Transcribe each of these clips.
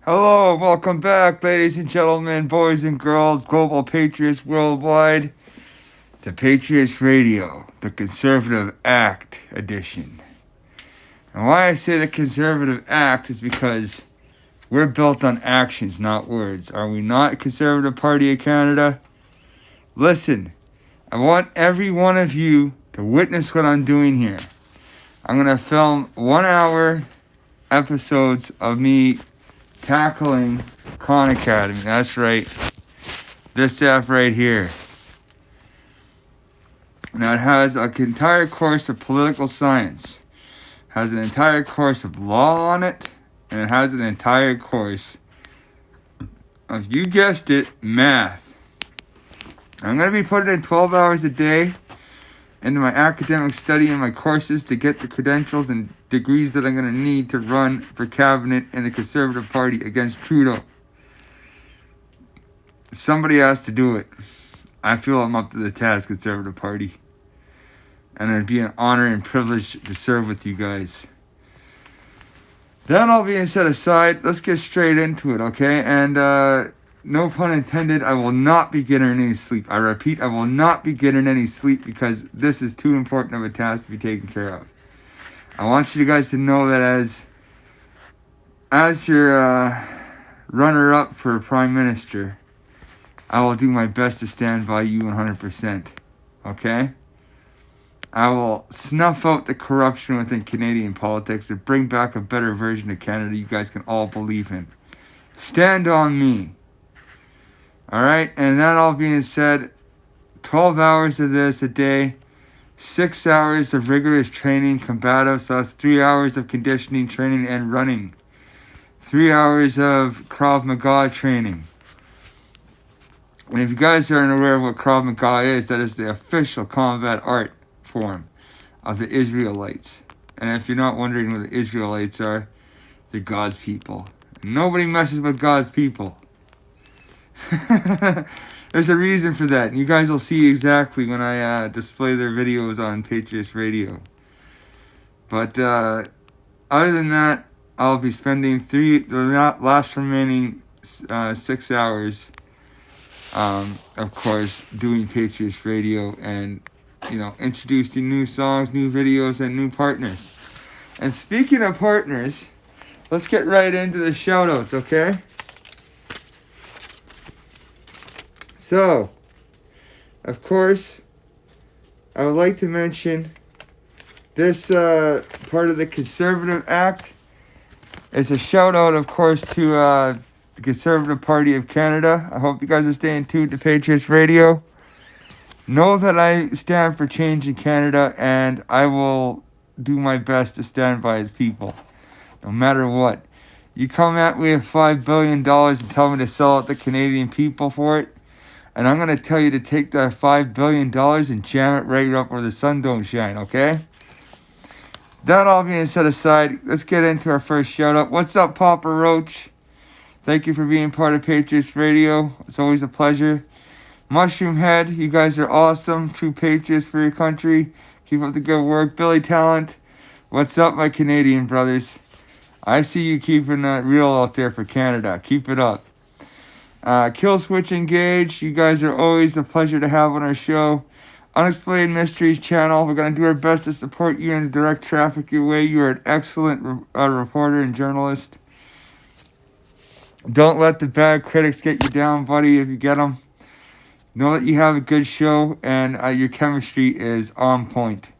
Hello, welcome back, ladies and gentlemen, boys and girls, global patriots worldwide, to Patriots Radio, the Conservative Act edition. And why I say the Conservative Act is because we're built on actions, not words. Are we not, Conservative Party of Canada? Listen, I want every one of you to witness what I'm doing here. I'm going to film 1 hour episodes of me tackling Khan Academy. That's right. This app right here. Now it has an entire course of political science. Has an entire course of law on it. And it has an entire course of, you guessed it, math. I'm going to be putting in 12 hours a day into my academic study and my courses to get the credentials and degrees that I'm going to need to run for cabinet in the Conservative Party against Trudeau. Somebody has to do it. I feel I'm up to the task, Conservative Party. And it'd be an honor and privilege to serve with you guys. That all being set aside, let's get straight into it, okay? And no pun intended, I will not be getting any sleep. I repeat, I will not be getting any sleep because this is too important of a task to be taken care of. I want you guys to know that as your runner-up for Prime Minister, I will do my best to stand by you 100%. Okay? I will snuff out the corruption within Canadian politics and bring back a better version of Canada you guys can all believe in. Stand on me. Alright? And that all being said, 12 hours of this a day. 6 hours of rigorous training, combative, so that's 3 hours of conditioning, training, and running. 3 hours of Krav Maga training. And if you guys aren't aware of what Krav Maga is, that is the official combat art form of the Israelites. And if you're not wondering what the Israelites are, they're God's people. And nobody messes with God's people. There's a reason for that. And you guys will see exactly when I display their videos on Patriots Radio. But other than that, I'll be spending the last remaining 6 hours, of course, doing Patriots Radio and, introducing new songs, new videos, and new partners. And speaking of partners, let's get right into the shout-outs, okay? So, of course, I would like to mention this part of the Conservative Act is a shout out, of course, to the Conservative Party of Canada. I hope you guys are staying tuned to Patriots Radio. Know that I stand for change in Canada, and I will do my best to stand by its people, no matter what. You come at me with $5 billion and tell me to sell out the Canadian people for it, and I'm going to tell you to take that $5 billion and jam it right up where the sun don't shine, okay? That all being set aside, let's get into our first shout-out. What's up, Papa Roach? Thank you for being part of Patriots Radio. It's always a pleasure. Mushroom Head, you guys are awesome. True patriots for your country. Keep up the good work. Billy Talent, what's up, my Canadian brothers? I see you keeping that real out there for Canada. Keep it up. Kill Switch Engage, you guys are always a pleasure to have on our show. Unexplained Mysteries channel, we're going to do our best to support you and direct traffic your way. You are an excellent reporter and journalist. Don't let the bad critics get you down, buddy, if you get them. Know that you have a good show and your chemistry is on point.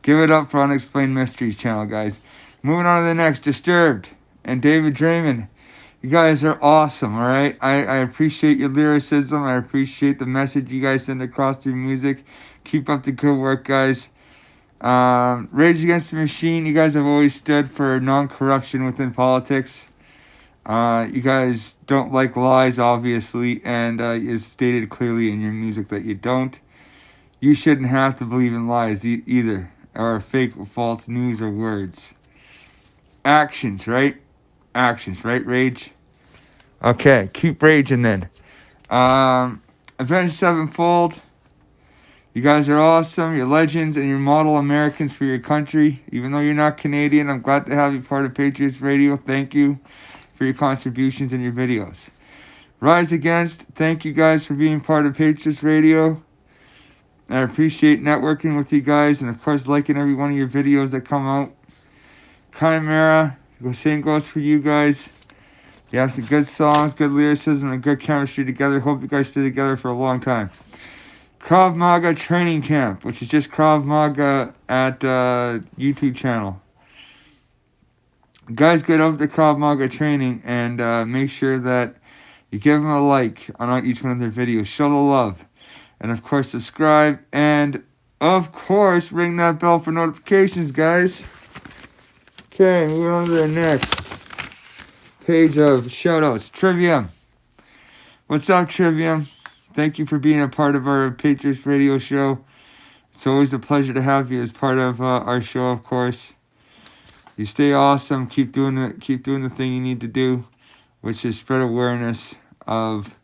Give it up for Unexplained Mysteries channel, guys. Moving on to the next, Disturbed and David Draymond. You guys are awesome, alright? I appreciate your lyricism. I appreciate the message you guys send across through music. Keep up the good work, guys. Rage Against the Machine, you guys have always stood for non-corruption within politics. You guys don't like lies, obviously, and it's stated clearly in your music that you don't. You shouldn't have to believe in lies either, or fake false news or words. Actions, right? Actions, right, Rage? Okay, keep raging then. Avenged Sevenfold, you guys are awesome. You're legends and you're model Americans for your country. Even though you're not Canadian, I'm glad to have you part of Patriots Radio. Thank you. for your contributions and your videos. Rise Against, thank you guys for being part of Patriots Radio. I appreciate networking with you guys, and of course liking every one of your videos that come out. Chimera, same goes for you guys. You have some good songs, good lyricism, and good chemistry together. Hope you guys stay together for a long time. Krav Maga Training Camp, which is just Krav Maga at YouTube channel. Guys, get over to Krav Maga training and make sure that you give them a like on each one of their videos. Show the love. And of course, subscribe. And of course, ring that bell for notifications, guys. Okay, moving on to the next page of shoutouts. Trivium. What's up, Trivium? Thank you for being a part of our Patriots Radio show. It's always a pleasure to have you as part of our show, of course. You stay awesome. Keep doing the thing you need to do, which is spread awareness of,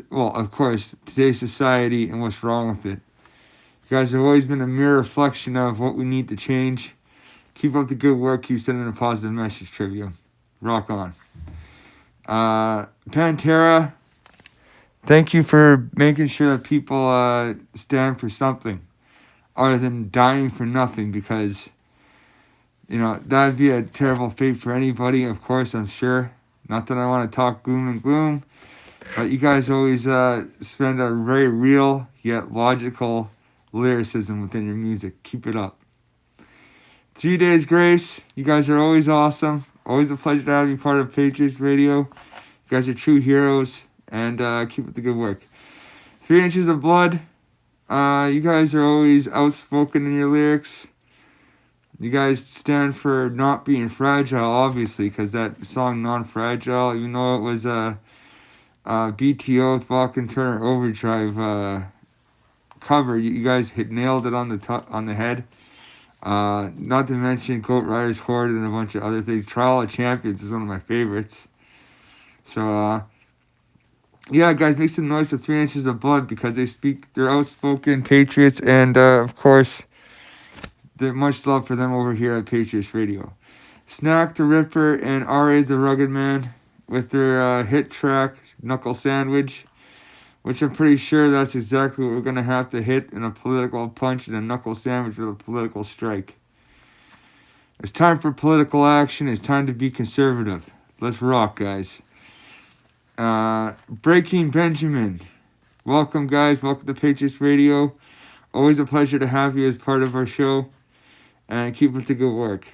well, of course, today's society and what's wrong with it. You guys have always been a mere reflection of what we need to change. Keep up the good work. Keep sending a positive message, Trivia. Rock on. Pantera, thank you for making sure that people stand for something other than dying for nothing, because, you know, that would be a terrible fate for anybody, of course, I'm sure. Not that I want to talk gloom and gloom, but you guys always spend a very real yet logical lyricism within your music. Keep it up. 3 Days Grace, you guys are always awesome. Always a pleasure to have you part of Patriots Radio. You guys are true heroes, and keep up the good work. 3 Inches of Blood, you guys are always outspoken in your lyrics. You guys stand for not being fragile, obviously, because that song Non-Fragile, even though it was BTO with Balkan Turner Overdrive cover, you guys nailed it on the head. Not to mention Goat Riders Horde and a bunch of other things. Trial of Champions is one of my favorites. So, yeah, guys, make some noise for 3 Inches of Blood, because they're outspoken Patriots, and of course, there's much love for them over here at Patriots Radio. Snack the Ripper and R.A. the Rugged Man with their hit track, Knuckle Sandwich, which I'm pretty sure that's exactly what we're going to have to hit in a political punch and a knuckle sandwich with a political strike. It's time for political action. It's time to be conservative. Let's rock, guys. Breaking Benjamin. Welcome, guys. Welcome to Patriots Radio. Always a pleasure to have you as part of our show. And keep up the good work.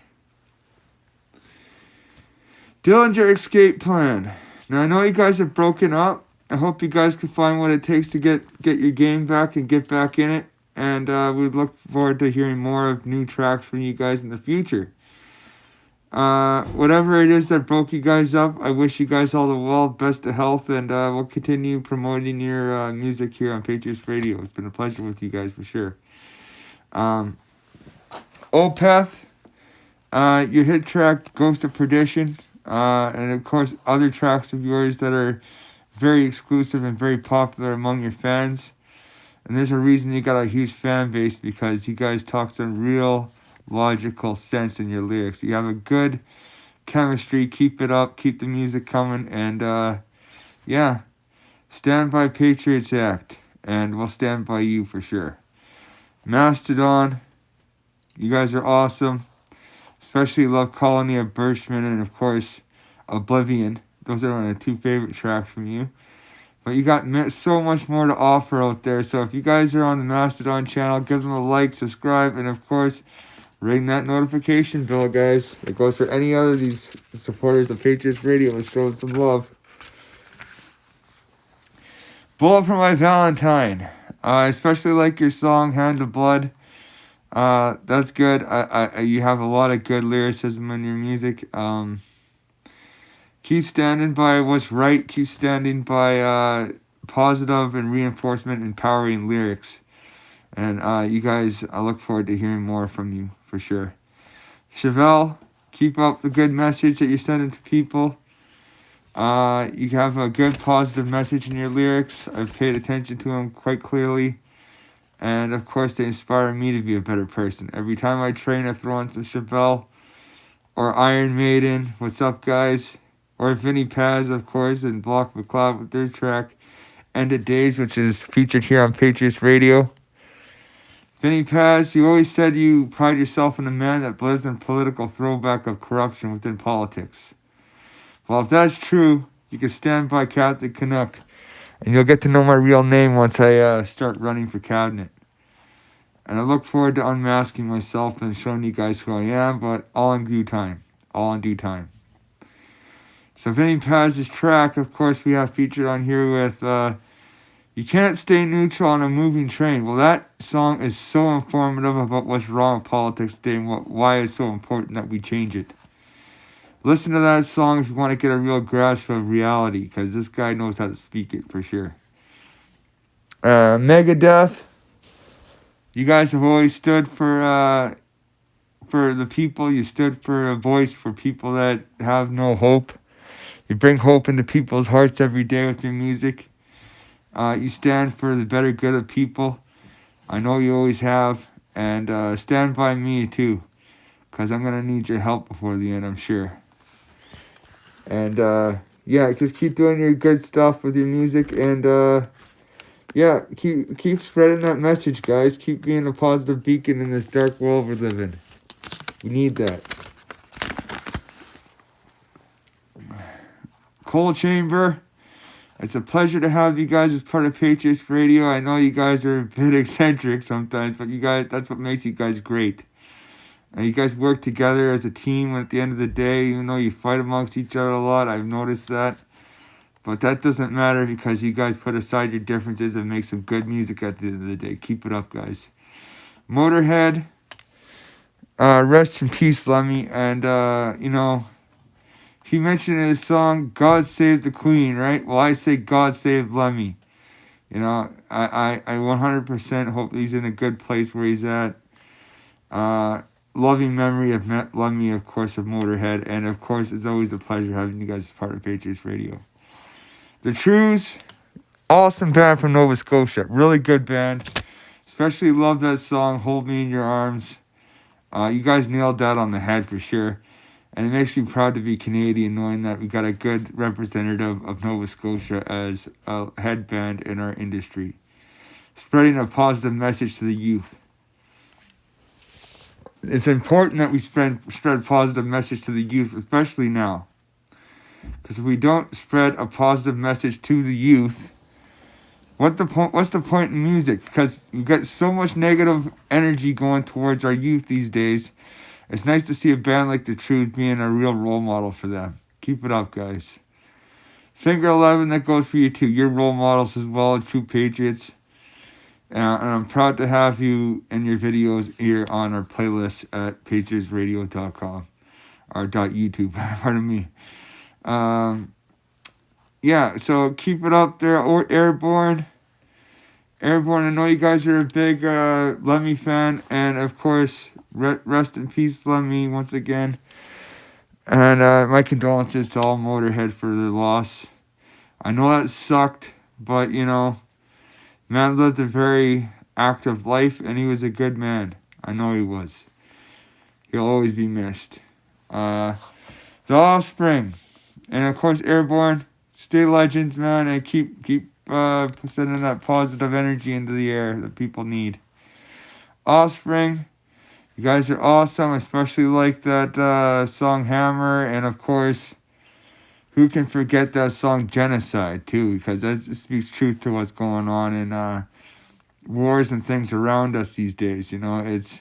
Dillinger Escape Plan. Now, I know you guys have broken up. I hope you guys can find what it takes to get your game back and get back in it. And we look forward to hearing more of new tracks from you guys in the future. Whatever it is that broke you guys up, I wish you guys all the well, best of health, and we'll continue promoting your music here on Patriots Radio. It's been a pleasure with you guys for sure. Opeth, your hit track, Ghost of Perdition, and of course other tracks of yours that are very exclusive and very popular among your fans. And there's a reason you got a huge fan base, because you guys talk some real logical sense in your lyrics. You have a good chemistry. Keep it up. Keep the music coming. And yeah, stand by Patriots Act, and we'll stand by you for sure. Mastodon, you guys are awesome. Especially love Colony of Birchman and of course Oblivion. Those are my 2 favorite tracks from you. But you got so much more to offer out there. So if you guys are on the Mastodon channel, give them a like, subscribe, and of course, ring that notification bell, guys. It goes for any other of these supporters of Patriots Radio. Let's show them some love. Bullet for My Valentine. I especially like your song, Hand of Blood. That's good. You have a lot of good lyricism in your music. Keep standing by what's right. Keep standing by positive and reinforcement, empowering lyrics. And you guys, I look forward to hearing more from you, for sure. Chevelle, keep up the good message that you're sending to people. You have a good positive message in your lyrics. I've paid attention to them quite clearly. And of course, they inspire me to be a better person. Every time I train, I throw on some Chevelle or Iron Maiden. What's up, guys? or Vinny Paz, of course, and Block McLeod with their track Ended Days, which is featured here on Patriots Radio. Vinny Paz, you always said you pride yourself in a man that lives in political throwback of corruption within politics. Well, if that's true, you can stand by Captain Canuck, and you'll get to know my real name once I start running for cabinet. And I look forward to unmasking myself and showing you guys who I am, but all in due time. All in due time. So Vinny Paz's track, of course, we have featured on here with You Can't Stay Neutral on a Moving Train. Well, that song is so informative about what's wrong with politics today and why it's so important that we change it. Listen to that song if you want to get a real grasp of reality, because this guy knows how to speak it for sure. Megadeth. You guys have always stood for the people. You stood for a voice for people that have no hope. You bring hope into people's hearts every day with your music. You stand for the better good of people. I know you always have. And stand by me too, because I'm going to need your help before the end, I'm sure. And yeah, just keep doing your good stuff with your music. And yeah, keep spreading that message, guys. Keep being a positive beacon in this dark world we live in. We need that. Coal Chamber, it's a pleasure to have you guys as part of Patriots Radio. I know you guys are a bit eccentric sometimes, but you guys, that's what makes you guys great. And you guys work together as a team, and at the end of the day, even though you fight amongst each other a lot, I've noticed that. But that doesn't matter because you guys put aside your differences and make some good music at the end of the day. Keep it up, guys. Motorhead, rest in peace, Lemmy. And, you know, he mentioned in his song, God Save the Queen, right? Well, I say God Save Lemmy. You know, I 100% hope he's in a good place where he's at. Loving memory of Lemmy, of course, of Motorhead. And, of course, it's always a pleasure having you guys as part of Patriots Radio. The Trues, awesome band from Nova Scotia. Really good band. Especially love that song, Hold Me in Your Arms. You guys nailed that on the head for sure. And it makes me proud to be Canadian knowing that we got a good representative of Nova Scotia as a head band in our industry. Spreading a positive message to the youth. It's important that we spread positive message to the youth, especially now. Because if we don't spread a positive message to the youth, what's the point in music? Because we've got so much negative energy going towards our youth these days. It's nice to see a band like The Truth being a real role model for them. Keep it up, guys. Finger 11, that goes for you too. You're role models as well, true patriots. And I'm proud to have you and your videos here on our playlist at patriotsradio.com or .youtube, pardon me. Yeah, so keep it up there. Or Airborne, I know you guys are a big Lemmy fan, and of course, rest in peace, Lemmy, once again. And my condolences to all Motorhead for their loss. I know that sucked, but you know, man lived a very active life, and he was a good man. I know he was. He'll always be missed. The Offspring. And of course, Airborne, stay legends, man, and keep sending that positive energy into the air that people need. Offspring, you guys are awesome, especially like that song Hammer, and of course, who can forget that song Genocide too, because that speaks truth to what's going on in wars and things around us these days. You know, it's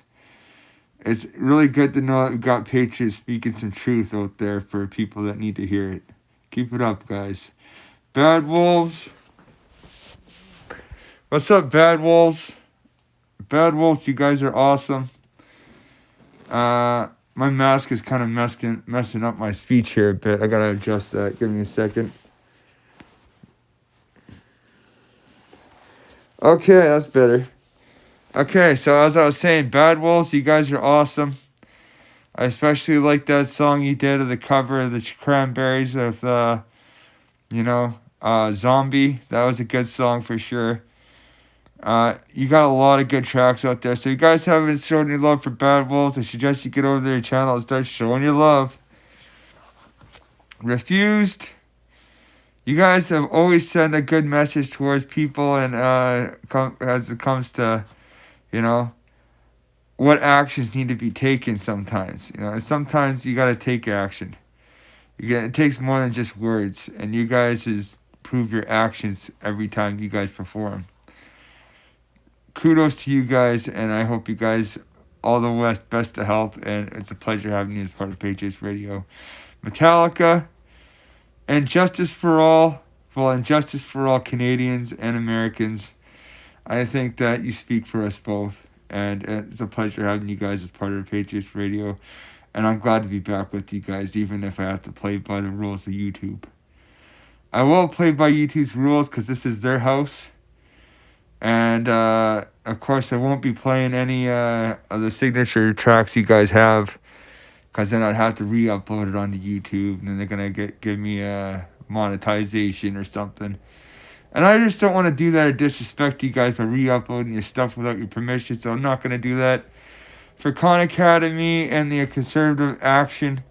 really good to know that we've got patriots speaking some truth out there for people that need to hear it. Keep it up, guys. Bad Wolves. What's up, Bad Wolves? Bad Wolves, you guys are awesome. My mask is kind of messing up my speech here a bit. I gotta adjust that. Give me a second. Okay, that's better. Okay, so as I was saying, Bad Wolves, you guys are awesome. I especially like that song you did of the cover of the Cranberries with, Zombie. That was a good song for sure. You got a lot of good tracks out there. So you guys haven't shown your love for Bad Wolves, I suggest you get over their channel and start showing your love. Refused. You guys have always sent a good message towards people, and as it comes to, you know, what actions need to be taken sometimes. You know, and sometimes you got to take action. It takes more than just words, and you guys prove your actions every time you guys perform. Kudos to you guys, and I hope you guys all the best of health, and it's a pleasure having you as part of Patriots Radio. Metallica, and Justice for All, and Justice for all Canadians and Americans. I think that you speak for us both, and it's a pleasure having you guys as part of Patriots Radio, and I'm glad to be back with you guys, even if I have to play by the rules of YouTube. I will play by YouTube's rules because this is their house. And, of course, I won't be playing any of the signature tracks you guys have, because then I'd have to re-upload it onto YouTube, and then they're going to give me monetization or something. And I just don't want to do that or disrespect you guys by re-uploading your stuff without your permission, so I'm not going to do that. For Khan Academy and the Conservative Action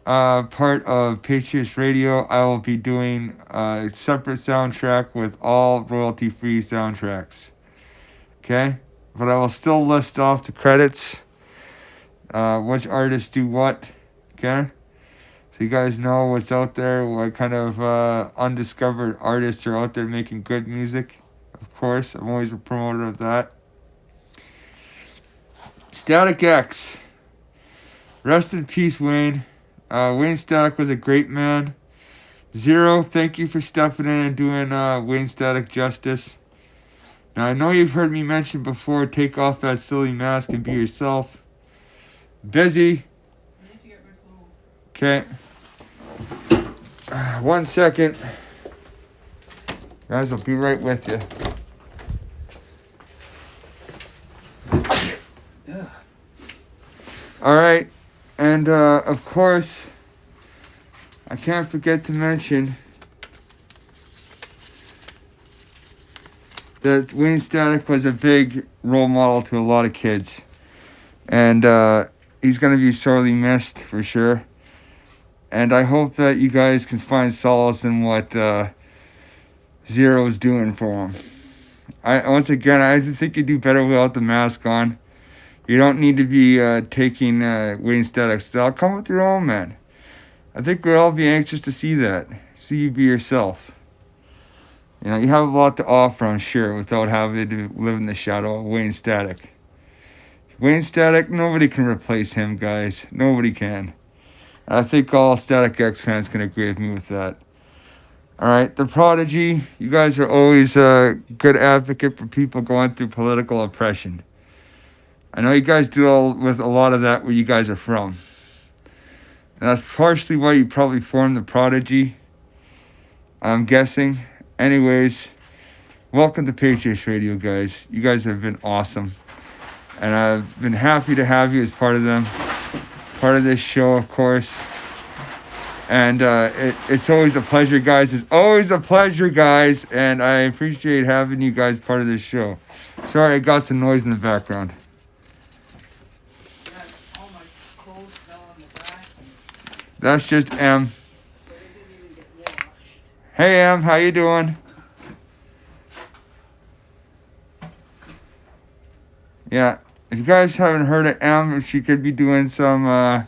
part of Patriots Radio, I will be doing a separate soundtrack with all royalty-free soundtracks. Okay? But I will still list off the credits, which artists do what. Okay? So you guys know what's out there, what kind of undiscovered artists are out there making good music. Of course, I'm always a promoter of that. Static X. Rest in peace, Wayne. Wayne Static was a great man. Zero, thank you for stepping in and doing Wayne Static justice. Now, I know you've heard me mention before, take off that silly mask and be yourself. Busy. Okay. 1 second. Guys, I'll be right with you. Alright. And, of course, I can't forget to mention that Wayne Static was a big role model to a lot of kids. And, he's going to be sorely missed, for sure. And I hope that you guys can find solace in what, Zero's doing for him. Once again, I think you do better without the mask on. You don't need to be taking Wayne Static style. Come with your own, man. I think we'll all be anxious to see that. See you be yourself. You know, you have a lot to offer, I'm sure, without having to live in the shadow of Wayne Static. Wayne Static, nobody can replace him, guys. Nobody can. I think all Static X fans can agree with me with that. Alright, The Prodigy, you guys are always a good advocate for people going through political oppression. I know you guys deal with a lot of that where you guys are from. And that's partially why you probably formed The Prodigy, I'm guessing. Anyways, welcome to Patriots Radio, guys. You guys have been awesome. And I've been happy to have you as part of them. Part of this show, of course. And it's always a pleasure, guys. It's always a pleasure, guys. And I appreciate having you guys part of this show. Sorry, I got some noise in the background. That's just M. Hey M, how you doing? Yeah, if you guys haven't heard of M, she could be doing some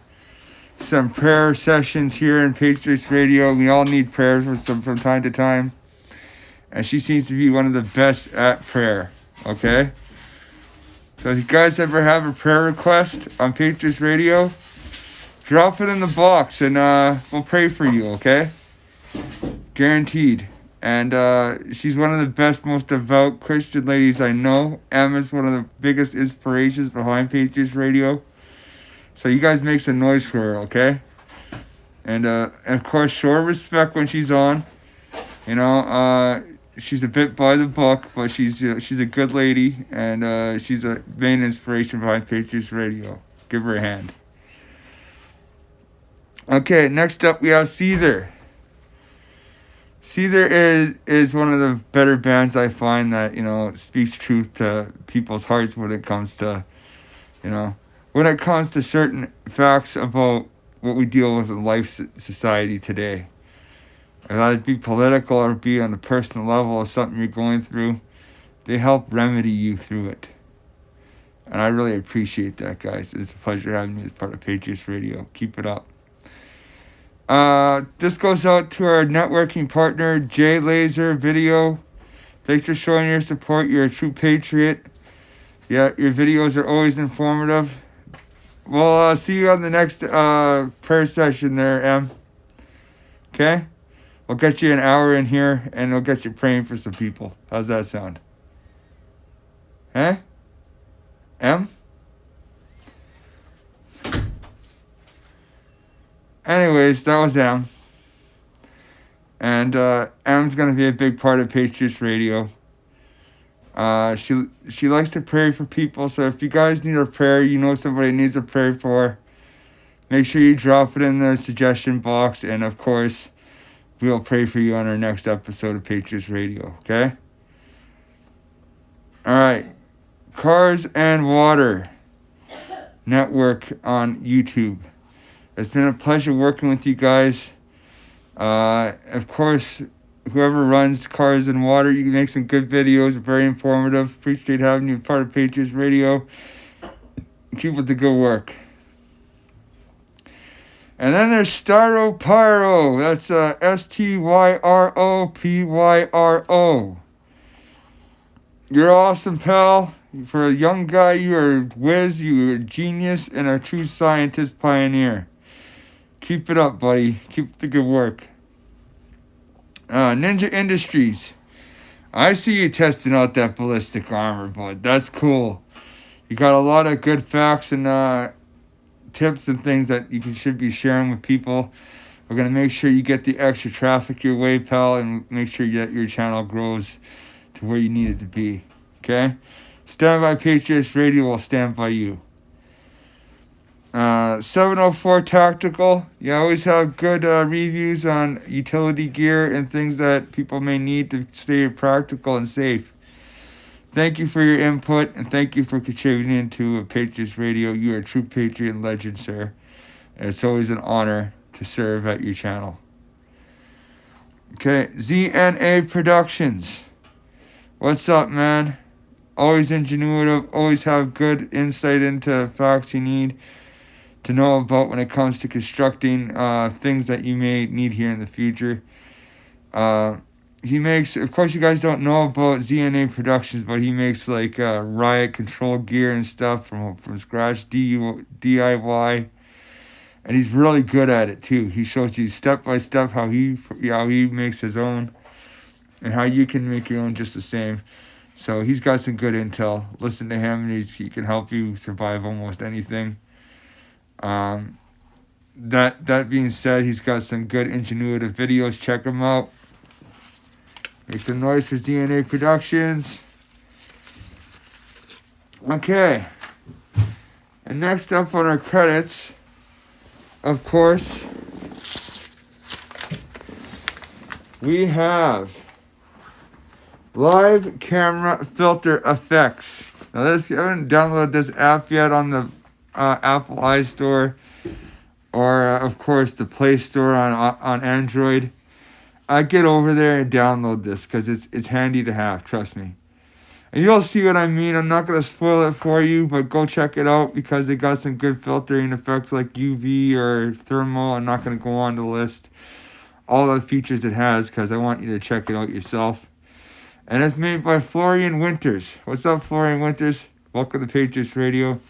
prayer sessions here in Patriots Radio. We all need prayers from time to time. And she seems to be one of the best at prayer, okay? So if you guys ever have a prayer request on Patriots Radio, drop it in the box and we'll pray for you, okay? Guaranteed. And she's one of the best, most devout Christian ladies I know. Emma's one of the biggest inspirations behind Patriots Radio. So you guys make some noise for her, okay? And of course, show her respect when she's on. You know, she's a bit by the book, but she's a good lady, and she's a main inspiration behind Patriots Radio. Give her a hand. Okay, next up we have Caesar. Caesar is one of the better bands I find that, you know, speaks truth to people's hearts when it comes to, you know, when it comes to certain facts about what we deal with in life society today. Whether it be political or be on a personal level of something you're going through, they help remedy you through it. And I really appreciate that, guys. It's a pleasure having you as part of Patriots Radio. Keep it up. This goes out to our networking partner, J Laser Video. Thanks for showing your support. You're a true patriot. Yeah, your videos are always informative. We'll see you on the next prayer session there, Em. Okay? We'll get you an hour in here, and we'll get you praying for some people. How's that sound? Eh? Em? Anyways, that was Em. And Em's going to be a big part of Patriots Radio. She likes to pray for people, so if you guys need a prayer, you know somebody needs a prayer for, make sure you drop it in the suggestion box, and of course, we'll pray for you on our next episode of Patriots Radio, okay? Alright, Cars and Water Network on YouTube. It's been a pleasure working with you guys. Of course, whoever runs Cars and Water, you can make some good videos, very informative. Appreciate having you part of Patriots Radio. Keep up the good work. And then there's Styro Pyro. That's STYROPYRO. You're awesome, pal. For a young guy, you're a whiz, you're a genius, and a true scientist pioneer. Keep it up, buddy. Keep up the good work. Ninja Industries. I see you testing out that ballistic armor, bud. That's cool. You got a lot of good facts and tips and things that you should be sharing with people. We're going to make sure you get the extra traffic your way, pal, and make sure that your channel grows to where you need it to be. Okay? Stand by Patriots Radio will stand by you. 704 Tactical. You always have good reviews on utility gear and things that people may need to stay practical and safe. Thank you for your input, and thank you for contributing to Patriots Radio. You are a true Patriot and legend, sir. And it's always an honor to serve at your channel. Okay, ZNA Productions. What's up, man? Always ingenuitive, always have good insight into facts you need to know about when it comes to constructing things that you may need here in the future. He makes, of course you guys don't know about ZNA Productions, but he makes like riot control gear and stuff from scratch, DIY, and he's really good at it too. He shows you step by step how he makes his own, and how you can make your own just the same. So he's got some good intel. Listen to him, and he can help you survive almost anything. That being said, he's got some good ingenuitive videos. Check him out. Make some noise for DNA Productions. Okay. And next up on our credits, of course, we have Live Camera Filter Effects. Now this, I haven't downloaded this app yet on the Apple iStore or of course the Play Store on Android. I get over there and download this because it's handy to have, trust me. And you'll see what I mean. I'm not going to spoil it for you, but go check it out because they got some good filtering effects like UV or thermal. I'm not going to go on the list all the features it has because I want you to check it out yourself. And it's made by Florian Winters. What's up, Florian Winters? Welcome to Patriots Radio.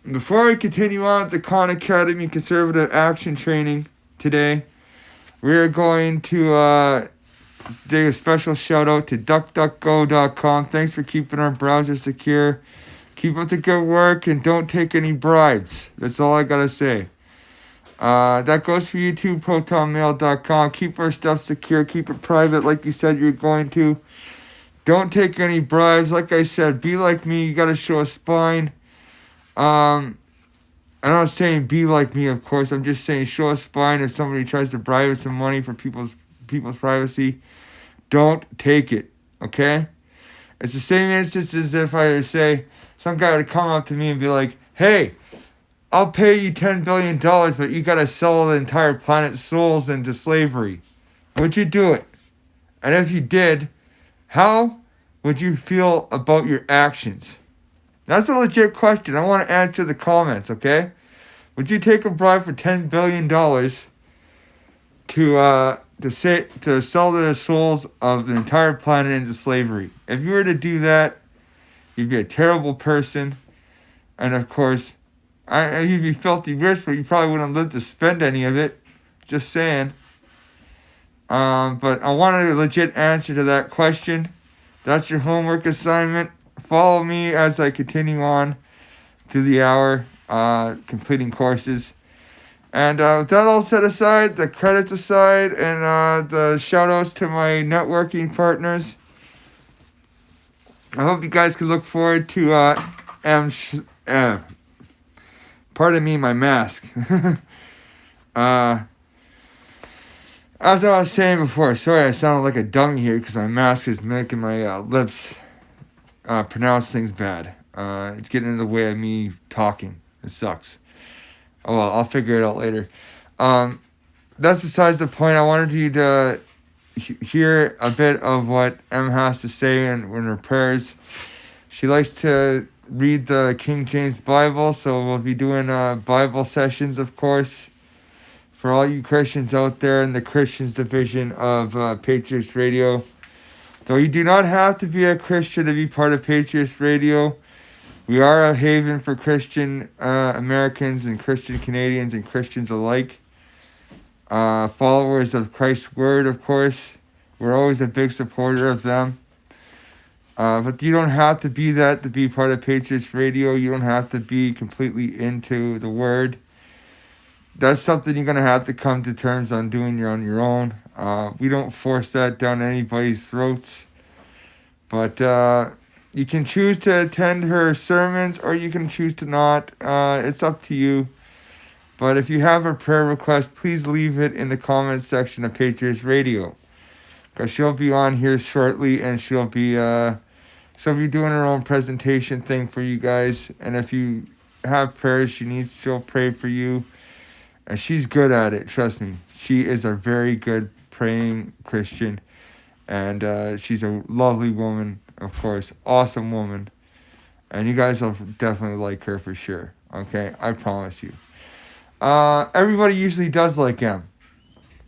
Before we continue on with the Khan Academy Conservative Action Training today, we're going to do a special shout out to DuckDuckGo.com. Thanks for keeping our browser secure. Keep up the good work and don't take any bribes. That's all I gotta say. That goes for you too, ProtonMail.com. Keep our stuff secure. Keep it private like you said you're going to. Don't take any bribes. Like I said, be like me. You gotta show a spine. I'm not saying be like me, of course. I'm just saying show a spine if somebody tries to bribe with some money for people's privacy. Don't take it, okay? It's the same instance as if I would say some guy would come up to me and be like, hey, I'll pay you $10 billion, but you gotta sell the entire planet's souls into slavery. Would you do it? And if you did, how would you feel about your actions? That's a legit question. I want to answer the comments, okay? Would you take a bribe for $10 billion to sell the souls of the entire planet into slavery? If you were to do that, you'd be a terrible person. And of course, you'd be filthy rich, but you probably wouldn't live to spend any of it. Just saying. But I wanted a legit answer to that question. That's your homework assignment. Follow me as I continue on through the hour, completing courses. And with that all set aside, the credits aside, and the shout-outs to my networking partners, I hope you guys can look forward to pardon me, my mask. As I was saying before, sorry I sounded like a dummy here because my mask is making my lips pronounce things bad. It's getting in the way of me talking. It sucks. Oh well, I'll figure it out later. That's besides the point. I wanted you to hear a bit of what Em has to say in her prayers. She likes to read the King James Bible, so we'll be doing Bible sessions, of course. For all you Christians out there in the Christians division of Patriots Radio. Though you do not have to be a Christian to be part of Patriots Radio, we are a haven for Christian Americans and Christian Canadians and Christians alike. Followers of Christ's Word, of course. We're always a big supporter of them. But you don't have to be that to be part of Patriots Radio. You don't have to be completely into the Word. That's something you're going to have to come to terms on doing on your own. We don't force that down anybody's throats. But you can choose to attend her sermons or you can choose to not. It's up to you. But if you have a prayer request, please leave it in the comments section of Patriots Radio. Because she'll be on here shortly and she'll be doing her own presentation thing for you guys. And if you have prayers she'll pray for you. And she's good at it, trust me. She is a very good praying Christian. And she's a lovely woman, of course. Awesome woman. And you guys will definitely like her for sure. Okay? I promise you. Everybody usually does like Em.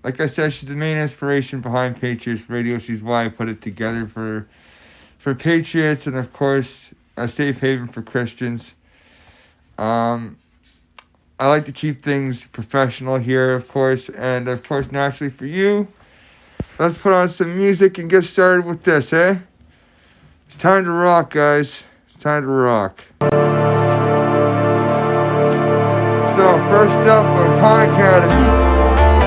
Like I said, she's the main inspiration behind Patriots Radio. She's why I put it together for Patriots. And, of course, a safe haven for Christians. I like to keep things professional here, of course, and of course, naturally for you. Let's put on some music and get started with this, eh? It's time to rock, guys. It's time to rock. So, first up, Canuck Academy.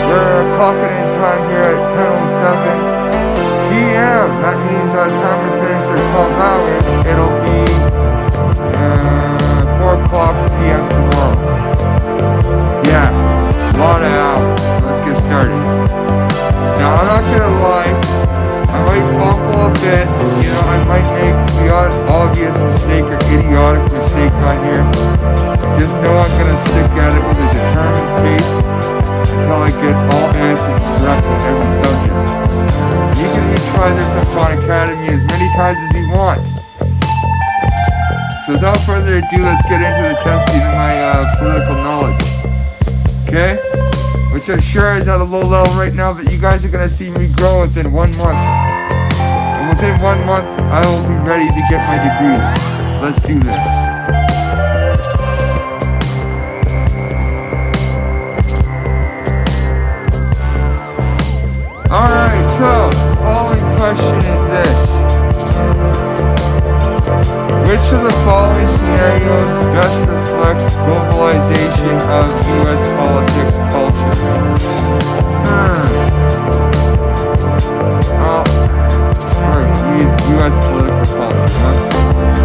We're clocking in time here at 10:07 p.m. That means by the time we finish our 12 hours, it'll be 4 o'clock p.m. tomorrow. Yeah, a lot of hours. So let's get started. Now, I'm not gonna lie. I might fumble a bit. You know, I might make the obvious mistake or idiotic mistake on here. Just know I'm gonna stick at it with a determined pace until I get all answers correct in every subject. You can retry this on Canuck Academy as many times as you want. So without further ado, let's get into the testing of my political knowledge. Okay? Which I'm sure is at a low level right now, but you guys are going to see me grow within 1 month. And within 1 month, I will be ready to get my degrees. Let's do this. Alright, so, the following question is this. Which of the following scenarios best reflects globalization of U.S. politics culture? U.S. political culture, huh?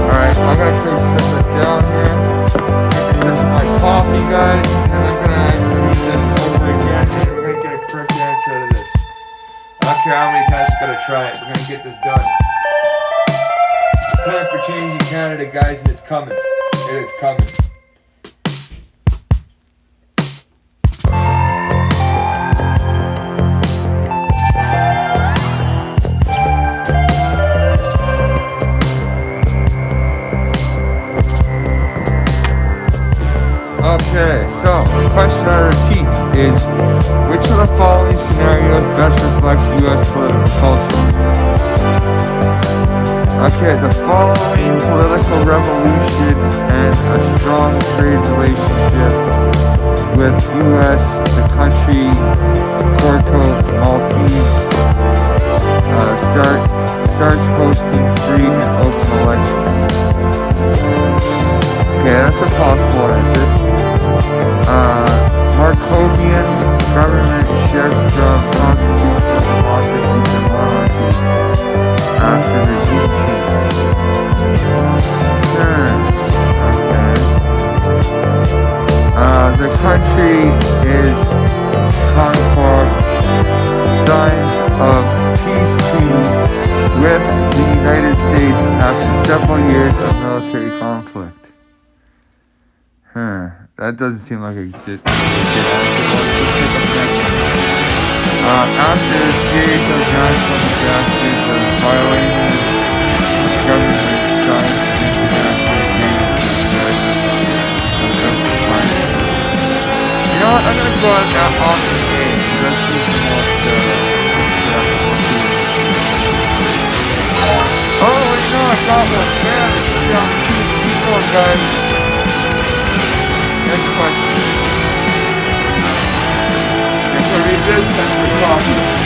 Alright, I'm going to quick set it down here. Take a sip of my coffee, guys, and I'm going to read this over again, and we're going to get a correct answer out of this. I don't care how many times we're going to try it. We're going to get this done. It's time for change in Canada, guys, and it's coming. It is coming. is, which of the following scenarios best reflects U.S. political culture? Okay, the following political revolution and a strong trade relationship with U.S., the country, Corto Maltese, starts hosting free and open elections. Okay, that's a possible answer. Markovian government shifts from constitutional democracy to monarchy after regime change. Okay. The country is Concord. Signs of peace treaty with the United States after several years of military conflict. That doesn't seem like a good after a series of national disasters that violated government signs an international agreement to address offensive finance. You know what? I'm gonna go out that option A. Let's see the most oh wait, no, I got one. Man, this is the opportunity, guys. Next question. If I read this, that's for coffee.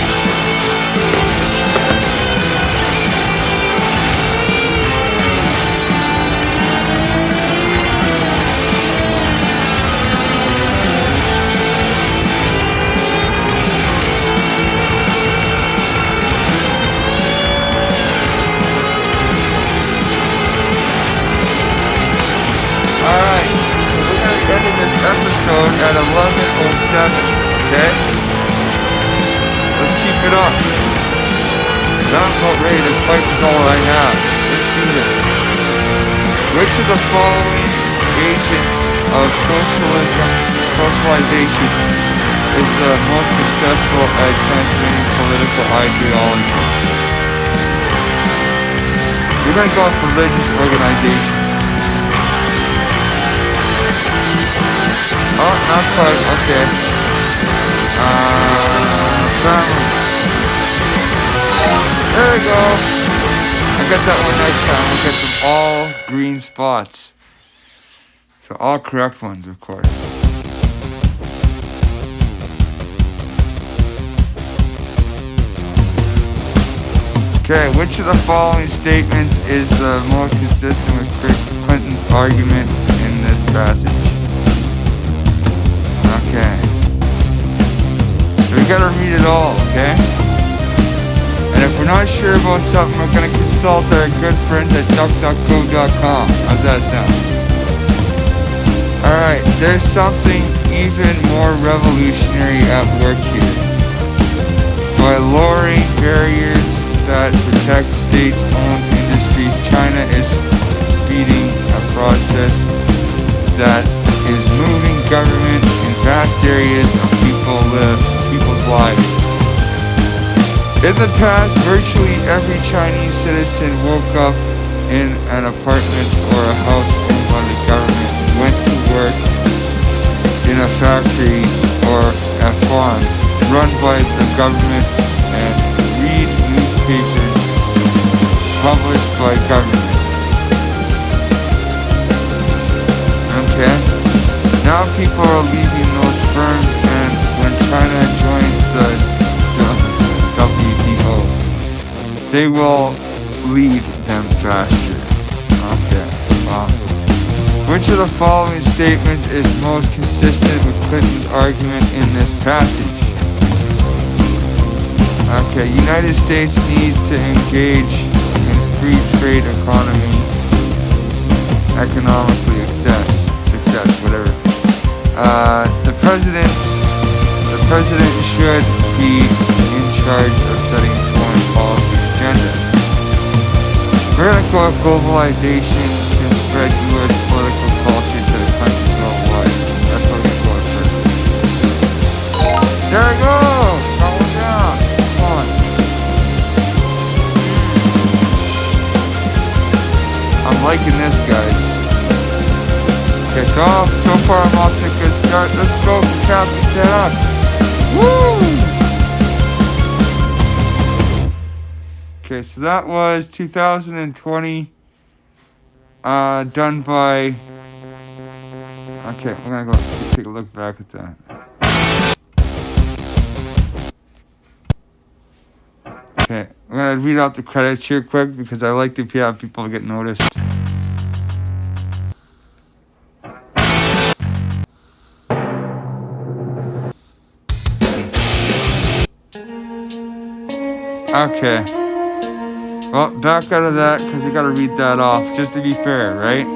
Alright, so we're going to be ending this episode at 11:07, okay? Let's keep it up. Because I'm about ready to fight with all I have. Let's do this. Which of the following agents of socialization is the most successful at transmitting political ideology? We're going to go with religious organization. Oh, not quite. Okay. Family. There we go. I got that one next time. We'll get them all green spots. So all correct ones, of course. Okay, which of the following statements is the most consistent with Clinton's argument in this passage? Okay. So we gotta read it all, okay? And if we're not sure about something, we're gonna consult our good friends at duckduckgo.com. How's that sound? Alright, there's something even more revolutionary at work here. By lowering barriers that protect state-owned industries, China is speeding a process that is moving government in vast areas of people's lives. In the past, virtually every Chinese citizen woke up in an apartment or a house owned by the government, went to work in a factory or a farm run by the government, and read newspapers published by government. Okay? Now people are leaving those firms, and when China joins the WTO, they will leave them faster. Okay, wow. Which of the following statements is most consistent with Clinton's argument in this passage? Okay, United States needs to engage in free trade economy, economically success, whatever. The president should be in charge of setting foreign policy agenda. We're gonna go with globalization can spread U.S. political culture to the countries worldwide. That's what we're going first. There we go! Got one down. Come on. I'm liking this, guys. Okay, so far I'm off to a good start. let's go for Captain Canuck. Woo! Okay, so that was 2020. Done by. Okay, we're gonna go take a look back at that. Okay, I'm gonna read out the credits here quick because I like to have people get noticed. Okay. Well, back out of that because we gotta read that off just to be fair, right?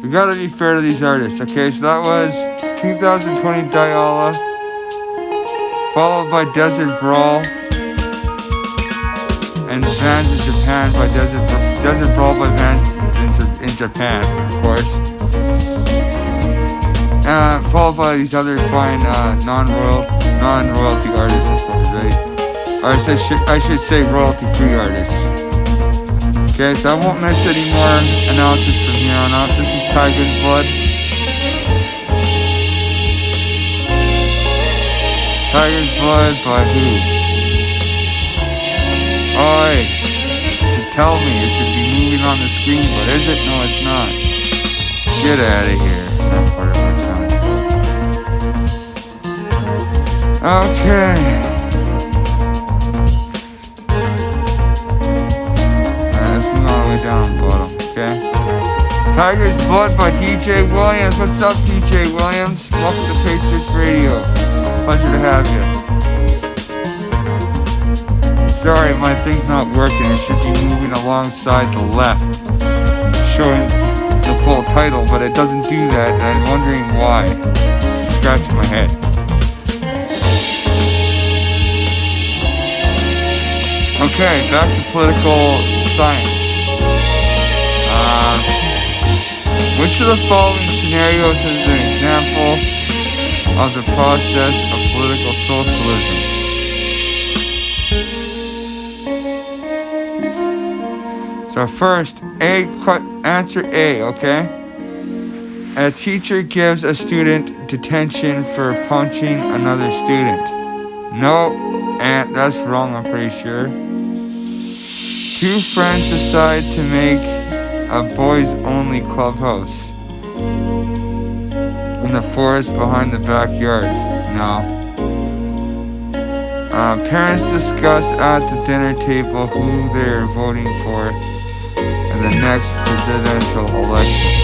We gotta be fair to these artists. Okay, so that was 2020 Diala, followed by Desert Brawl, and Vans in Japan by Desert Brawl by Vans in Japan, of course. Followed by these other fine non-royalty artists, of course, right? Or I should say royalty-free artists. Okay, so I won't miss any more announcements from here on out. This is Tiger's Blood. Tiger's Blood by who? Oi! You should tell me. It should be moving on the screen, but is it? No, it's not. Get out of here. That part of my sound. Okay. Down bottom, okay? Tiger's Blood by DJ Williams. What's up, DJ Williams? Welcome to Patriots Radio. Pleasure to have you. Sorry, my thing's not working. It should be moving alongside the left, showing the full title, but it doesn't do that, and I'm wondering why. I'm scratching my head. Okay, back to political science. Which of the following scenarios is an example of the process of political socialism? So first, answer A, okay? A teacher gives a student detention for punching another student. No, and that's wrong, I'm pretty sure. Two friends decide to make a boys-only clubhouse in the forest behind the backyards. No. Parents discuss at the dinner table who they are voting for in the next presidential election.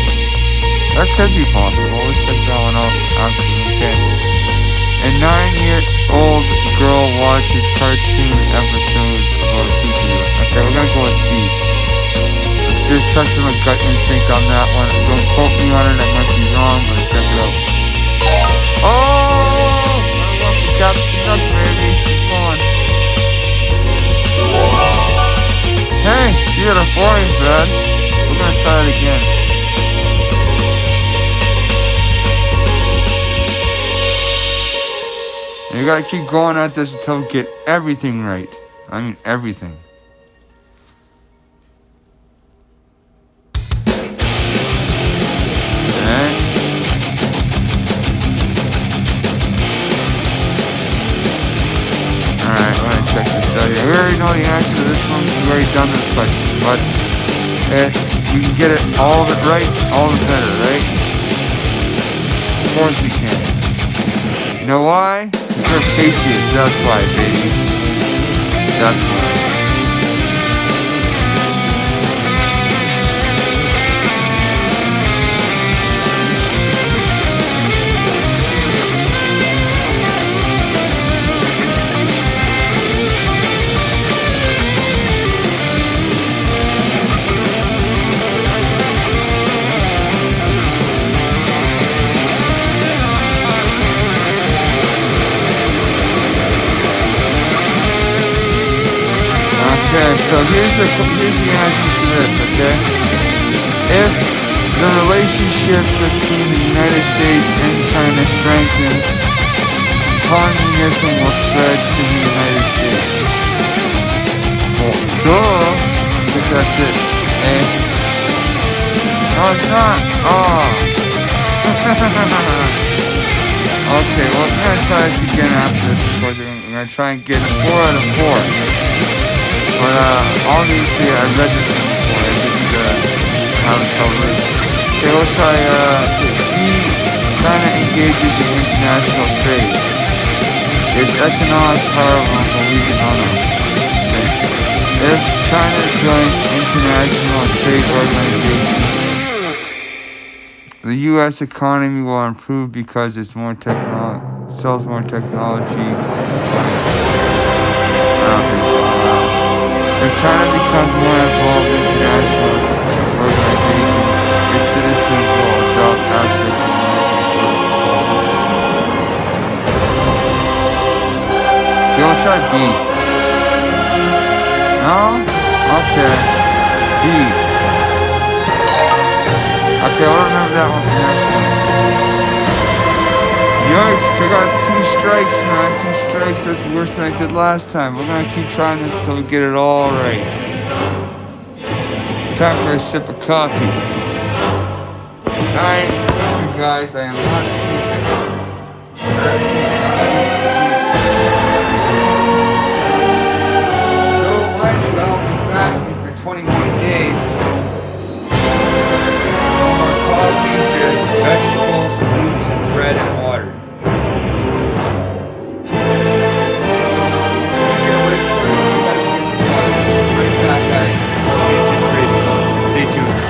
That could be possible. Let's check that one out. Absolutely. Okay. A 9-year-old girl watches cartoon episodes about superheroes. Okay, we're gonna go with C. Just trusting my gut instinct on that one. Don't quote me on it, I might be wrong, but let's check it out. Oh! I want the Captain Canuck, baby. Keep going. Hey, you got a 4 ain't bad. We're gonna try it again. And you gotta keep going at this until we get everything right. I mean everything. Check this out here. We already know the answer to this one. We've already done this question, but we can get it all of it right, all of it better, right? Of course we can. You know why? Because we're Patriots. That's why, baby. That's why. Okay, so here's the answer to this, okay? If the relationship between the United States and China strengthens, communism will spread to the United States. Well, duh! I think that's it, eh? No, it's not! Oh! Okay, well, we're gonna try this again after this. Of course, we're gonna try and get 4 out of 4. But obviously, I read this one before. I just haven't covered it. Okay, we'll try. China engages in international trade. Its economic power will leave it on us. If China joins international trade organizations, the U.S. economy will improve because it's sells more technology to China. I don't think so. If China becomes more involved in international organizations, its citizens will adopt aspects of American. Don't try B. No? Okay. B. Okay, I'll remember that one for next time. Yikes, I got 2 strikes, man. 2 strikes, that's worse than I did last time. We're gonna keep trying this until we get it all right. Time for a sip of coffee. I ain't sleeping, guys. I am not sleeping. Though life will be fasting for 21 days. Coffee, just vegetables, fruits, and bread and water. Right back, guys. It's just ready. Stay tuned.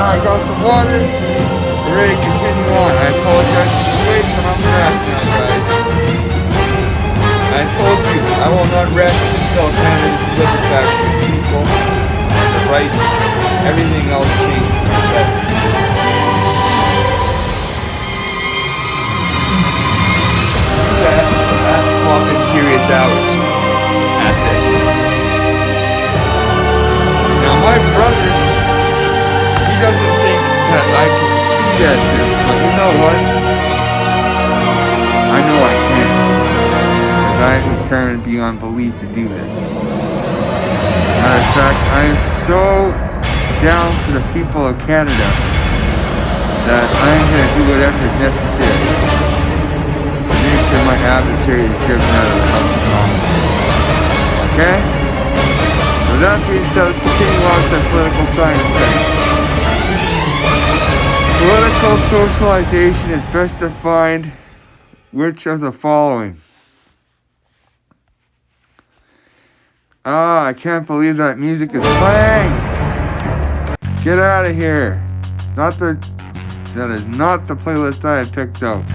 I got some water. We're ready to continue on. I apologize for the wait, but I'm back now, guys. I told you, I will not rest until Canada delivers back to the people and the rights, everything else changes for the better. I have to clock in serious hours at this. Now my brothers, he doesn't think that I can succeed at this, but you know what? I know I can. Because I am determined beyond belief to do this. Matter of fact, I am so down for the people of Canada that I am going to do whatever is necessary. Make sure my adversary is driven out of the House of Commons. Okay? With that being said, let's continue on with the political science guys. Political socialization is best defined which of the following? I can't believe that music is playing! Get out of here! That is not the playlist I had picked out.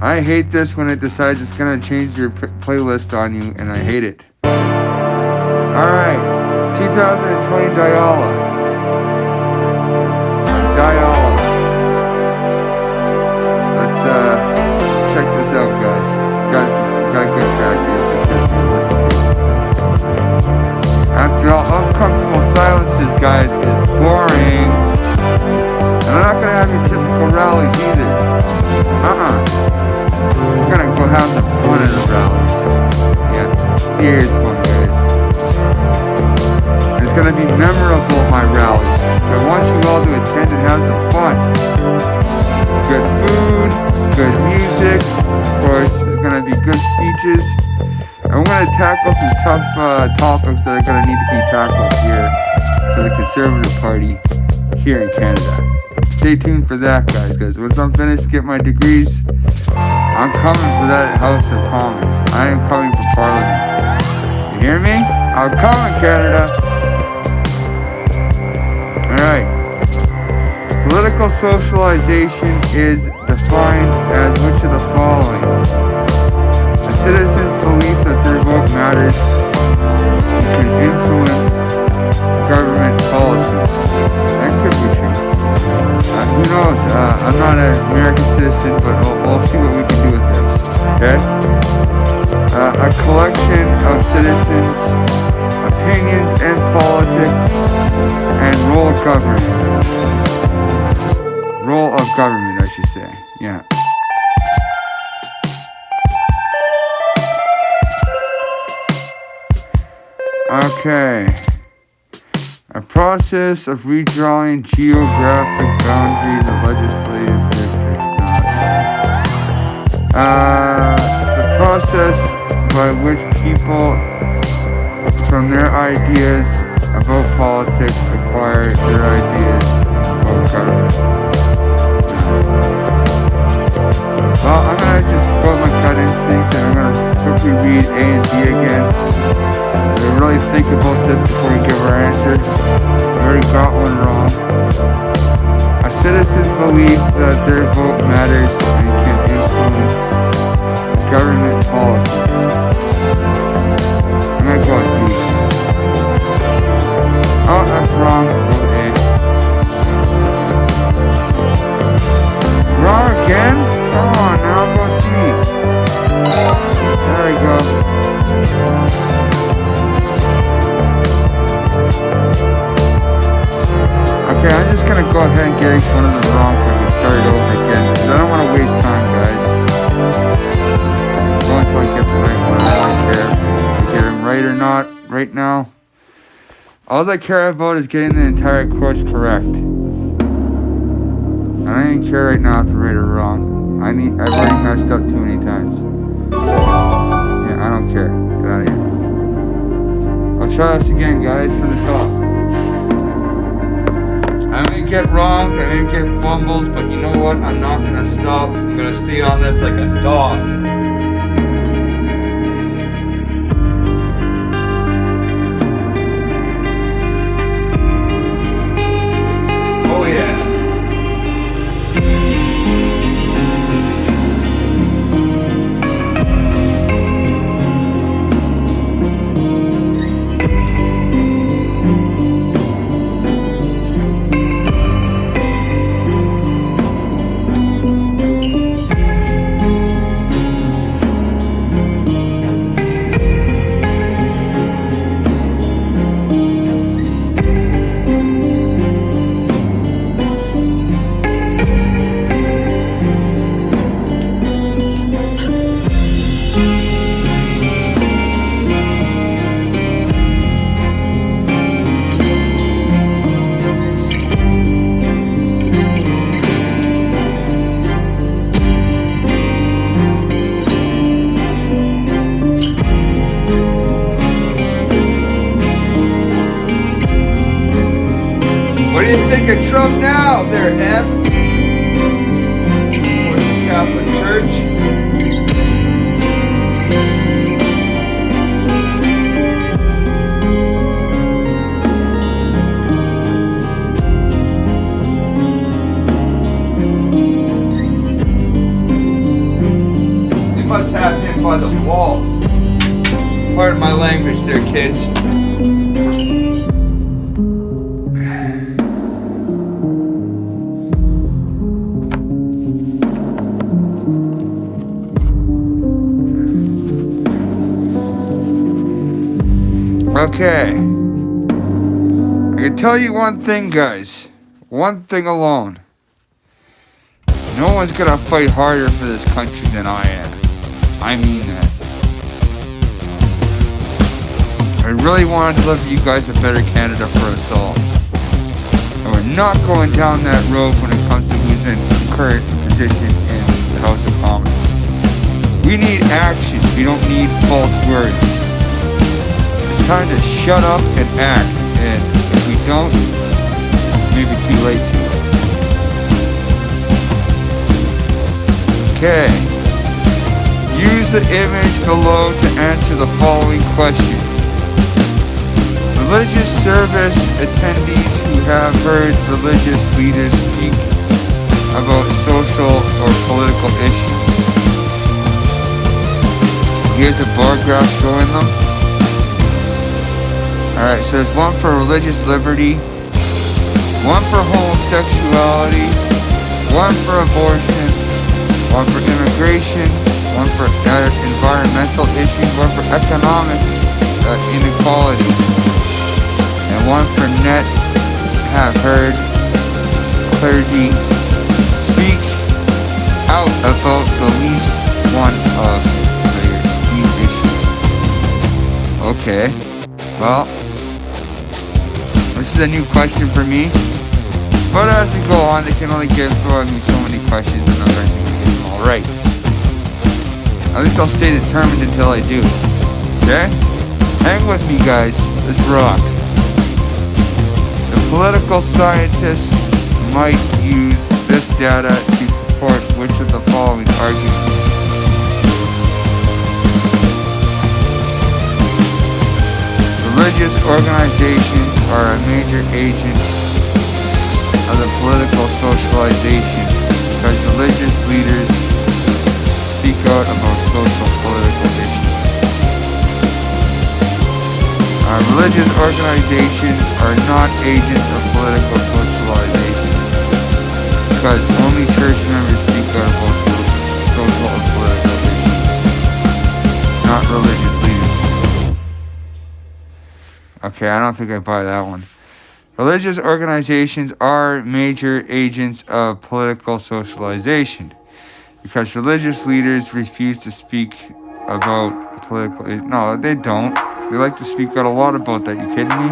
I hate this when it decides it's gonna change your playlist on you, and I hate it. Alright, 2020 Diala. Let's check this out, guys. It's got a good track here to listen to. After all, uncomfortable silences, guys, is boring. And I'm not gonna have your typical rallies either. We're gonna go have some fun at the rallies. Yeah, serious fun, guys. It's gonna be memorable, my rallies. So I want you all to attend and have some fun. Good food, good music. Of course, there's gonna be good speeches. And we're gonna tackle some tough topics that are gonna need to be tackled here for the Conservative Party here in Canada. Stay tuned for that, guys. Once I'm finished, get my degrees, I'm coming for that House of Commons. I am coming for Parliament. You hear me? I'm coming, Canada. Alright. Political socialization is defined as which of the following? The citizens' belief that their vote matters and can influence government policies. That could be true. Who knows? I'm not an American citizen, but we'll see what we can do with this. Okay? A collection of citizens' opinions and politics and role of government. Role of government, I should say. Yeah. Okay. A process of redrawing geographic boundaries of legislative districts. The process by which people, from their ideas about politics, acquire their ideas about government. Well, I'm going to just go with my gut instinct, and I'm going to quickly read A and B again. We really think about this before we give our answer. We already got one wrong. A citizen's belief that their vote matters and can influence government policies. I'm gonna go with B. Oh, that's wrong. Go with A. Wrong again? Come on now, go with C. There we go. Okay, I'm just gonna go ahead and get each one of them wrong so we can start it over again. Because I don't want to waste time, guys. Go until I get the right one. I don't care if I get them right or not right now. All I care about is getting the entire course correct. I don't even care right now if they're right or wrong. I've already messed up too many times. Yeah, I don't care. Get out of here. I'll try this again, guys, from the top. I may get wrong, I may get fumbles, but you know what? I'm not going to stop. I'm going to stay on this like a dog. at Trump now, there, M. Support the Catholic Church. They must have him by the walls. Pardon my language there, kids. Okay. I can tell you one thing, guys. One thing alone. No one's gonna fight harder for this country than I am. I mean that. I really wanted to leave you guys a better Canada for us all. And we're not going down that road when it comes to who's in current position in the House of Commons. We need action. We don't need false words. It's time to shut up and act. And if we don't, maybe too late to. Okay. Use the image below to answer the following question. Religious service attendees who have heard religious leaders speak about social or political issues. Here's a bar graph showing them. Alright, so there's one for religious liberty, one for homosexuality, one for abortion, one for immigration, one for environmental issues, one for economic inequality, and one for net have heard clergy speak out about the least one of these issues. Okay, well, this is a new question for me, but as we go on, they can only throw at me so many questions and I'm going to get them all right. At least I'll stay determined until I do. Okay? Hang with me, guys. Let's rock. The political scientists might use this data to support which of the following arguments. Religious organizations are a major agent of the political socialization because religious leaders speak out about social political issues. Religious organizations are not agents of political socialization because only church members speak out about social and political issues, not religious leaders. Okay, I don't think I buy that one. Religious organizations are major agents of political socialization because religious leaders refuse to speak about political... No, they don't. They like to speak out a lot about that. You kidding me?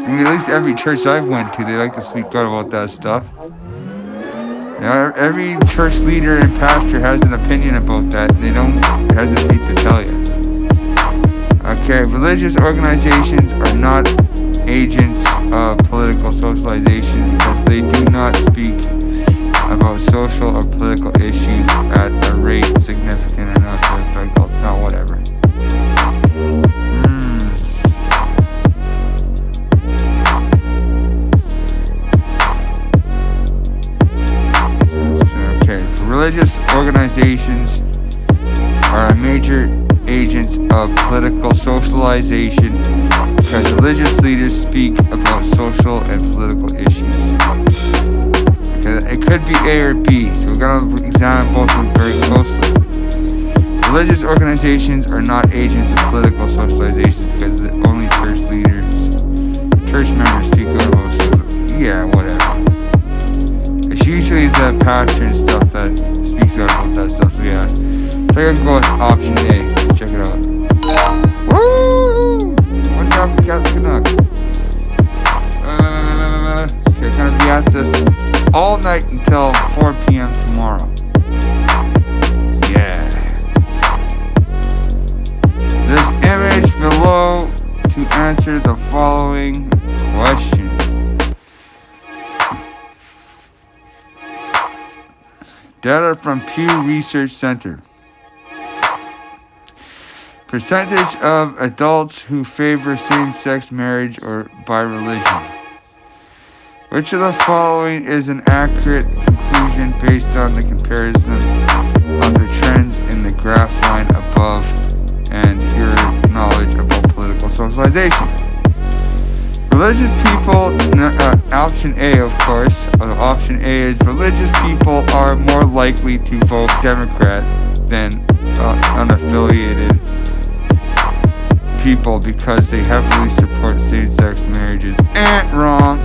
I mean, at least every church I've went to, they like to speak out about that stuff. You know, every church leader and pastor has an opinion about that, and they don't hesitate to tell you. Okay, religious organizations are not agents of political socialization because they do not speak about social or political issues at a rate significant enough to affect... No, whatever. Okay, so religious organizations are major agents of political socialization because religious leaders speak about social and political issues. Okay, it could be A or B, so we're going to examine both of them very closely. Religious organizations are not agents of political socialization because only church members speak out about social. Yeah, whatever. It's usually the pastor and stuff that speaks out about that stuff, so yeah. So I can go with option A. Check it out. Woo! One job for Canuck. Okay, I'm gonna be at this all night until 4 p.m. tomorrow. Yeah. This image below to answer the following question. Data from Pew Research Center. Percentage of adults who favor same-sex marriage or by religion. Which of the following is an accurate conclusion based on the comparison of the trends in the graph line above and your knowledge about political socialization? Religious people, option A, of course. Option A is religious people are more likely to vote Democrat than unaffiliated people because they heavily support same-sex marriages. Wrong.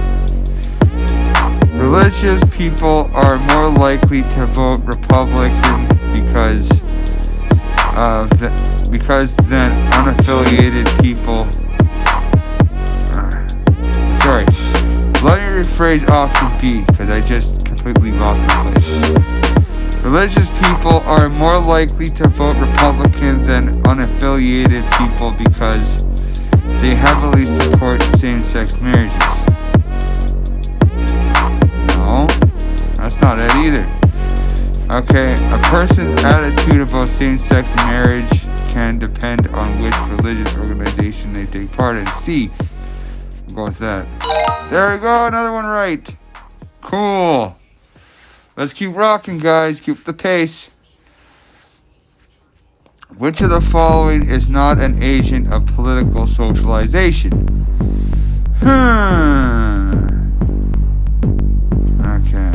Religious people are more likely to vote Republican because then unaffiliated people. Sorry. Let me rephrase option B because I just completely lost my place. Religious people are more likely to vote Republican than unaffiliated people because they heavily support same-sex marriages. No, that's not it either. Okay, a person's attitude about same-sex marriage can depend on which religious organization they take part in. C. We'll go with that. There we go, another one right. Cool. Let's keep rocking, guys. Keep the pace. Which of the following is not an agent of political socialization? Okay.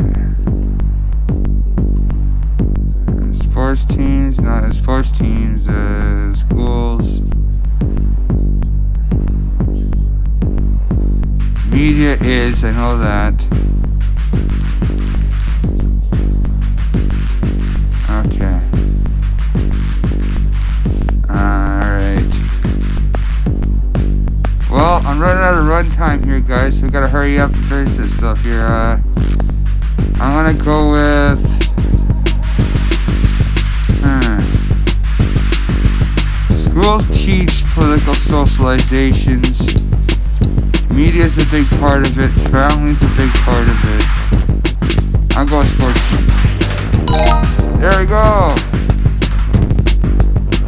Sports teams, not sports teams, schools. Media is, I know that. Okay. Alright. Well, I'm running out of run time here, guys, so we gotta hurry up and finish this stuff here. I'm gonna go with... Schools teach political socializations. Media's a big part of it. Family's a big part of it. I'll go with sports teams. There we go.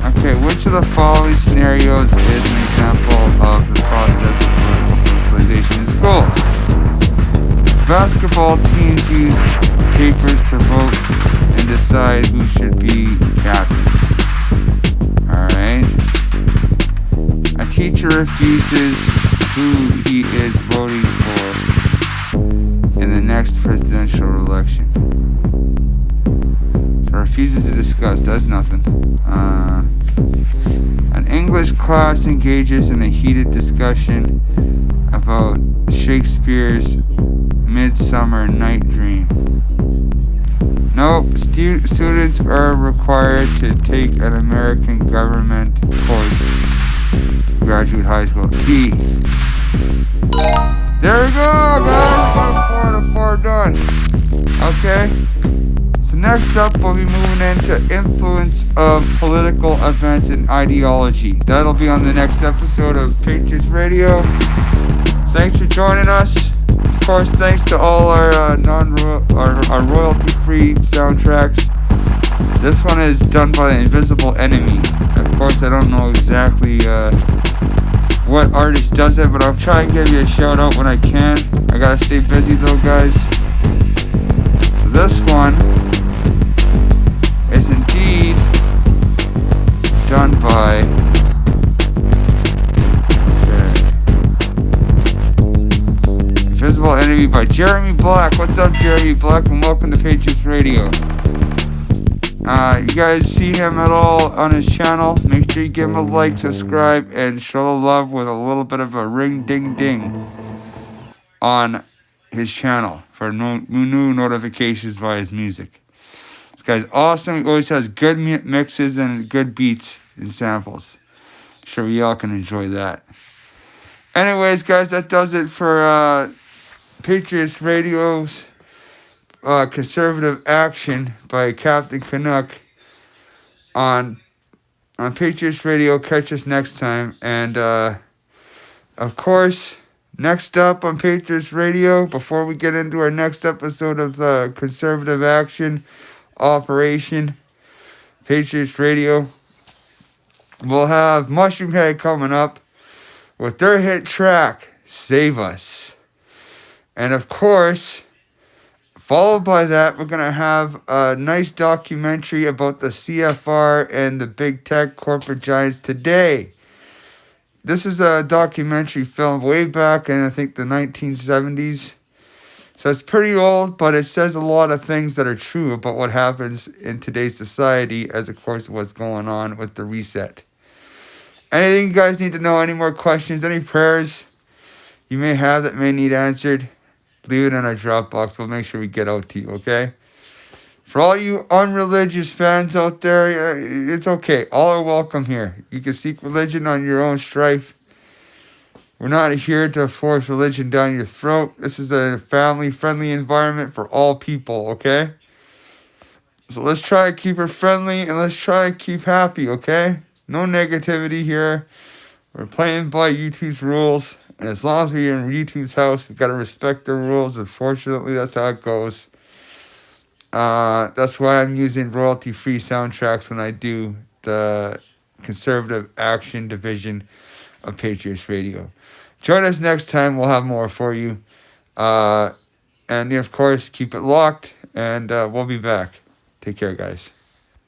Okay, which of the following scenarios is an example of the process of political socialization in schools? Basketball teams use papers to vote and decide who should be captain. Alright. A teacher refuses who he is voting for in the next presidential election. So refuses to discuss, does nothing. An English class engages in a heated discussion about Shakespeare's Midsummer Night Dream. Nope, students are required to take an American government course to graduate high school. D. There we go, guys. Got 4 out of 4 done. Okay. So next up, we'll be moving into influence of political events and ideology. That'll be on the next episode of Patriots Radio. Thanks for joining us. Of course, thanks to all our our royalty-free soundtracks. This one is done by the Invisible Enemy. Of course, I don't know exactly what artist does it, but I'll try and give you a shout out when I can. I gotta stay busy though, guys. So this one is indeed done by Invisible Enemy by Jeremy Black. What's up, Jeremy Black, and welcome to Patriots Radio. You guys see him at all on his channel? Make sure you give him a like, subscribe, and show love with a little bit of a ring ding ding on his channel for new notifications via his music. This guy's awesome. He always has good mixes and good beats and samples. Sure we all can enjoy that. Anyways, guys, that does it for Patriots Radio's Conservative Action by Captain Canuck on Patriots Radio. Catch us next time. And of course, next up on Patriots Radio, before we get into our next episode of Conservative Action, operation, Patriots Radio. We'll have Mushroom Head coming up with their hit track, Save Us. And of course, followed by that, we're going to have a nice documentary about the CFR and the big tech corporate giants today. This is a documentary filmed way back in, I think, the 1970s. So it's pretty old, but it says a lot of things that are true about what happens in today's society as, of course, what's going on with the reset. Anything you guys need to know, any more questions, any prayers you may have that may need answered, leave it in our drop box. We'll make sure we get out to you, okay? For all you unreligious fans out there, it's okay. All are welcome here. You can seek religion on your own strife. We're not here to force religion down your throat. This is a family-friendly environment for all people, okay? So let's try to keep it friendly and let's try to keep happy, okay? No negativity here. We're playing by YouTube's rules. And as long as we're in YouTube's house, we've got to respect the rules. Unfortunately, that's how it goes. That's why I'm using royalty-free soundtracks when I do the Conservative Action Division of Patriots Radio. Join us next time. We'll have more for you. And of course, keep it locked. And we'll be back. Take care, guys.